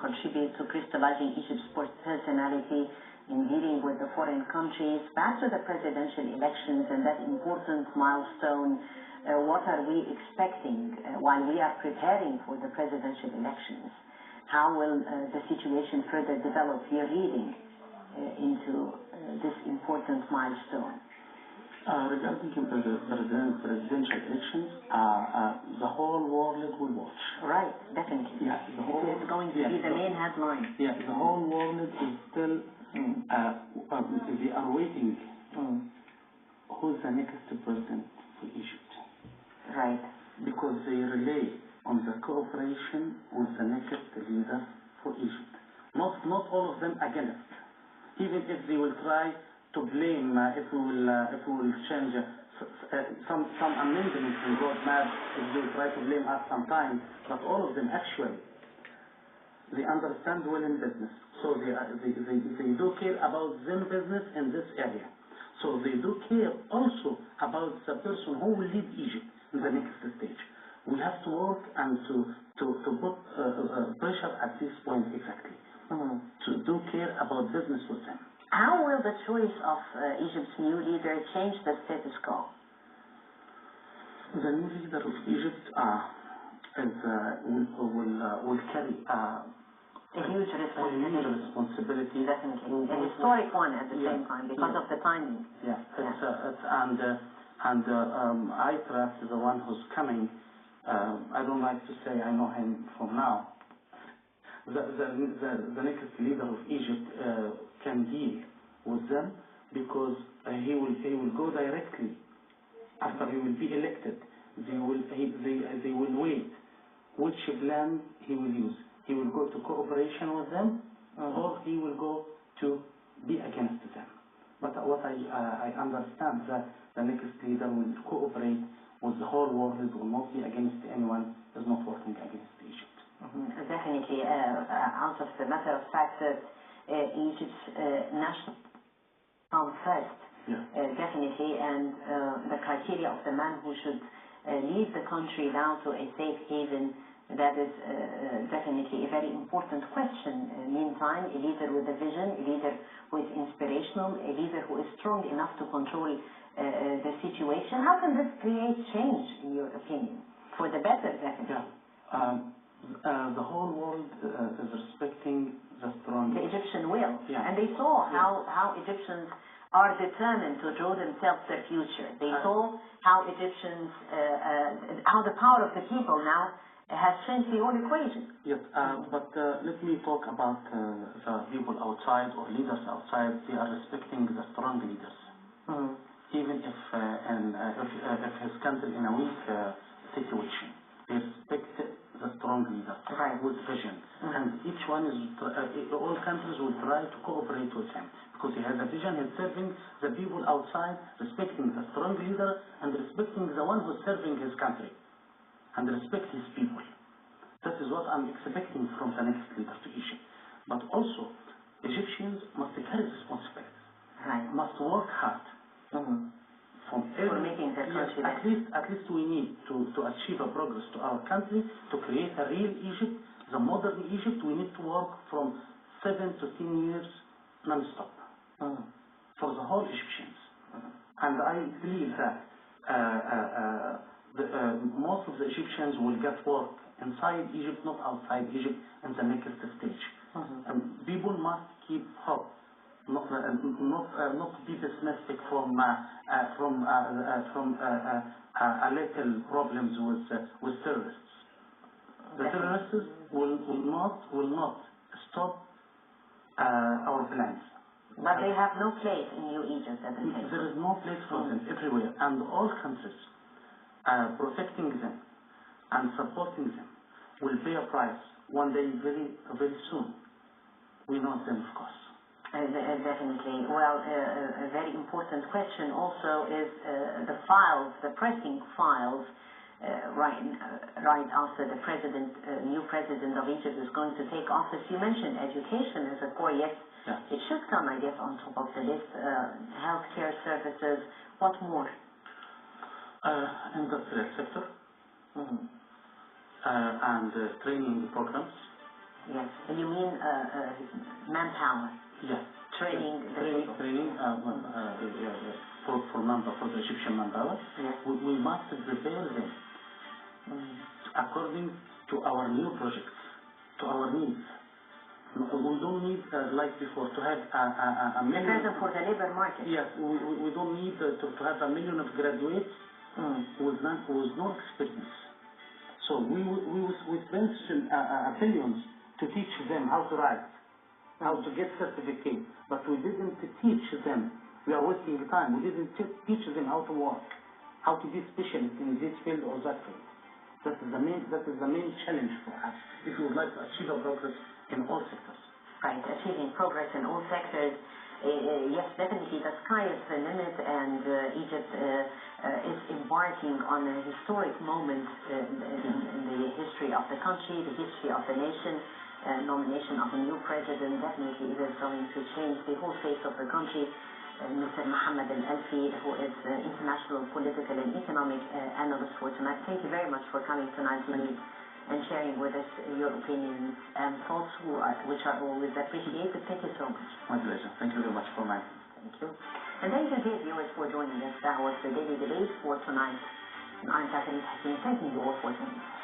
contribute to crystallizing Egypt's personality in dealing with the foreign countries. Back to the presidential elections and that important milestone, what are we expecting while we are preparing for the presidential elections? How will the situation further develop? You're leading into this important milestone. Regarding the presidential elections, the whole world will watch. Right, definitely. Yeah, it is going to be the main headline. Yeah, the whole world is still, they are waiting who's the next president for Egypt. Right. Because they rely on the cooperation with the next leader for Egypt. Not all of them against. Even if they will try to blame, if we will change some amendments in roadmap, if they will try to blame us sometimes, but all of them actually, they understand well in business. So they do care about them business in this area. So they do care also about the person who will lead Egypt in the next stage. We have to work and to put pressure at this point exactly. To do care about business with them. How will the choice of Egypt's new leader change the status quo? The new leader of Egypt will carry a huge responsibility. Definitely. A historic one at the same time because of the timing. Yeah. And I trust the one who's coming. I don't like to say I know him from now. The next leader of Egypt can deal with them because he will go directly after he will be elected. They will wait which plan he will use. He will go to cooperation with them, or he will go to be against them. But what I understand that the next leader will cooperate with the whole world, will not be against anyone, is not working against Egypt. Definitely, out of the matter of fact that Egypt's national come first, definitely, and the criteria of the man who should lead the country down to a safe haven, that is definitely a very important question. Meantime, a leader with a vision, a leader who is inspirational, a leader who is strong enough to control the situation. How can this create change, in your opinion, for the better, definitely? The whole world is respecting the strong. The Egyptian will. And they saw how Egyptians are determined to draw themselves their future. They saw how Egyptians, how the power of the people now has changed the whole equation. Yes, but let me talk about the people outside or leaders outside. They are respecting the strong leaders. Even if his country in a weak situation, they respect the strong leader with vision. And each one is, all countries will try to cooperate with him because he has a vision. He's serving the people outside, respecting the strong leader and respecting the one who's serving his country and respect his people. That is what I'm expecting from the next leader to Egypt. But also, Egyptians must carry responsibility, must work hard. For making their country at least we need to achieve a progress to our country, to create a real Egypt, the modern Egypt. We need to work from 7 to 10 years non-stop for the whole Egyptians. And I believe that most of the Egyptians will get work inside Egypt, not outside Egypt, in the next stage. People must keep hope. Not be pessimistic from a little problems with terrorists. The terrorists will not stop our plans. But they have no place in New Egypt at the time. There is no place for them everywhere, and all countries protecting them and supporting them will pay a price one day, very very soon. We know them, of course. Definitely. Well, a very important question also is the files, the pressing files, right after the new president of Egypt is going to take office. You mentioned education as a core. Yes, it should come, I guess, on top of the list. Healthcare services. What more? Industrial sector and training programs. Yes, and you mean manpower? Yes. Training for the Egyptian manpower. Yes. We must prepare them according to our new projects, to our needs. We don't need, like before, to have a million... Prepare them for the labor market. Yes, we don't need to have a million of graduates with no experience. So we spend billions to teach them how to write, how to get certificate, but we didn't teach them. We are wasting time. We didn't teach them how to work, how to be specialist in this field or that field. That is the main challenge for us if we would like to achieve a progress in all sectors. Right, achieving progress in all sectors. Yes, definitely the sky is the limit, and Egypt is embarking on a historic moment in the history of the country, the history of the nation. Nomination of a new president definitely is going to change the whole face of the country. Mr. محمدالالفى, who is international political and economic analyst for tonight. Thank you very much for coming tonight and sharing with us your opinions and thoughts, which are always appreciated. Thank you so much. My pleasure. Thank you very much for my... Thank you. And thank you, dear viewers, for joining us. That was the Daily Debate for tonight. And I'm Thanking you all for joining us.